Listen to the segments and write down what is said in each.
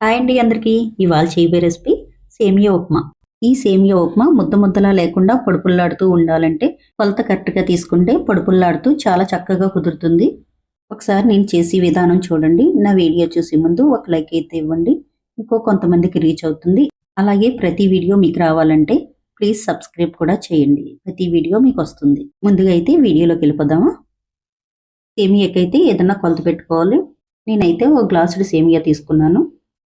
Hi అండి అందరికీ. ఇవాళ చేయబోయే రెసిపీ సేమియా ఉప్మా. ఈ సేమియా ఉప్మా ముద్ద ముద్దలా లేకుండా పొడిపుల్లాడుతూ ఉండాలంటే కొలత కరెక్ట్గా తీసుకుంటే పొడిపుల్లాడుతూ చాలా చక్కగా కుదురుతుంది. ఒకసారి నేను చేసే విధానం చూడండి. నా వీడియో చూసే ముందు ఒక లైక్ అయితే ఇవ్వండి. ఇంకో కొంతమందికి రీచ్ అవుతుంది. అలాగే ప్రతి వీడియో మీకు రావాలంటే ప్లీజ్ సబ్స్క్రైబ్ కూడా చేయండి. ప్రతి వీడియో మీకు వస్తుంది. ముందుగా అయితే వీడియోలోకి వెళ్ళిపోదామా. సేమియాకైతే ఏదన్నా కొలత పెట్టుకోవాలి. నేనైతే ఒక గ్లాసుడు సేమియా తీసుకున్నాను.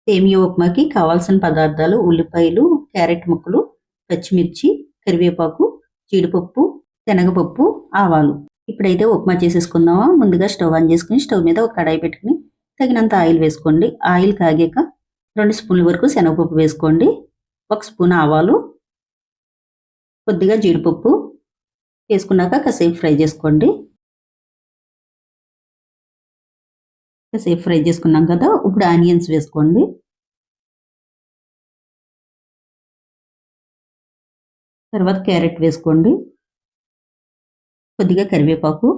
సేమియా ఉప్మాకి కావాల్సిన పదార్థాలు ఉల్లిపాయలు, క్యారెట్ ముక్కలు, పచ్చిమిర్చి, కరివేపాకు, జీడిపప్పు, శనగపప్పు, ఆవాలు. ఇప్పుడైతే ఉప్మా చేసేసుకుందామా. ముందుగా స్టవ్ ఆన్ చేసుకుని స్టవ్ మీద ఒక కడాయి పెట్టుకుని తగినంత ఆయిల్ వేసుకోండి. ఆయిల్ కాగాక 2 స్పూన్ల వరకు శనగపప్పు వేసుకోండి. 1 స్పూన్ ఆవాలు, కొద్దిగా జీడిపప్పు వేసుకున్నాక కాసేపు ఫ్రై చేసుకోండి. కాసేపు ఫ్రై చేసుకున్నాం కదా, ఇప్పుడు ఆనియన్స్ వేసుకోండి. తర్వాత క్యారెట్ వేసుకోండి. కొద్దిగా కరివేపాకు,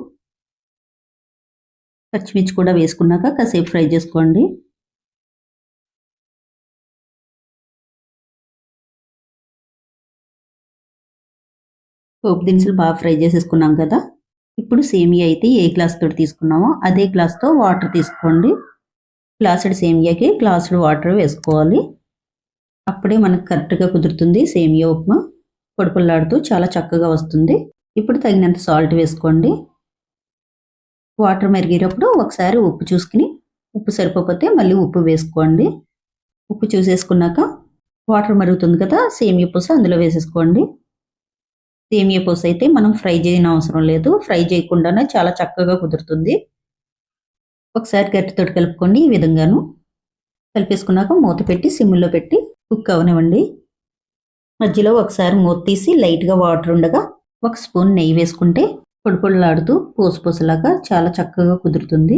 పచ్చిమిర్చి కూడా వేసుకున్నాక కాసేపు ఫ్రై చేసుకోండి. పోపు దినుసులు బాగా ఫ్రై చేసేసుకున్నాం కదా, ఇప్పుడు సేమియా అయితే ఏ గ్లాస్ తోటి తీసుకున్నామో అదే గ్లాస్తో వాటర్ తీసుకోండి. గ్లాసుడు సేమియాకి గ్లాసుడు వాటర్ వేసుకోవాలి. అప్పుడే మనకు కరెక్ట్గా కుదురుతుంది. సేమియా ఉప్మా పొడిపుల్లాడుతూ చాలా చక్కగా వస్తుంది. ఇప్పుడు తగినంత సాల్ట్ వేసుకోండి. వాటర్ మరిగేటప్పుడు ఒకసారి ఉప్పు చూసుకుని ఉప్పు సరిపోతే మళ్ళీ ఉప్పు వేసుకోండి. ఉప్పు చూసేసుకున్నాక వాటర్ మరుగుతుంది కదా, సేమియా పూస అందులో వేసేసుకోండి. సేమియా పూస అయితే మనం ఫ్రై చేయని అవసరం లేదు. ఫ్రై చేయకుండానే చాలా చక్కగా కుదురుతుంది. ఒకసారి గట్టితోటి కలుపుకోండి. ఈ విధంగాను కలిపేసుకున్నాక మూత పెట్టి సిమ్లో పెట్టి కుక్ అవనివ్వండి. మధ్యలో ఒకసారి మూత తీసి లైట్గా వాటర్ ఉండగా 1 స్పూన్ నెయ్యి వేసుకుంటే పొడిలాడుతూ పూసలాగా చాలా చక్కగా కుదురుతుంది.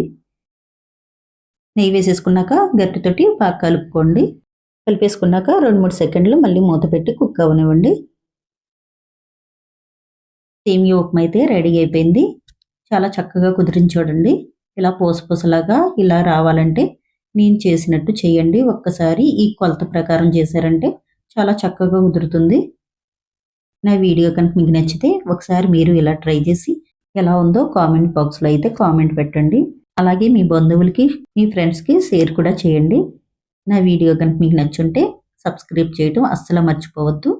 నెయ్యి వేసేసుకున్నాక గట్టితోటి బాగా కలుపుకోండి. కలిపేసుకున్నాక 2-3 సెకండ్లు మళ్ళీ మూత పెట్టి కుక్ అవనివ్వండి. సేమియా ఉప్మా అయితే రెడీ అయిపోయింది. చాలా చక్కగా కుదిరించి చూడండి. ఇలా పూసలాగా ఇలా రావాలంటే నేను చేసినట్టు చేయండి. ఒక్కసారి ఈ కొలత ప్రకారం చేశారంటే చాలా చక్కగా కుదురుతుంది. నా వీడియో కనుక మీకు నచ్చితే ఒకసారి మీరు ఇలా ట్రై చేసి ఎలా ఉందో కామెంట్ బాక్స్లో అయితే కామెంట్ పెట్టండి. అలాగే మీ బంధువులకి, మీ ఫ్రెండ్స్కి షేర్ కూడా చేయండి. నా వీడియో కనుక మీకు నచ్చుంటే సబ్స్క్రైబ్ చేయడం అస్సలు మర్చిపోవద్దు.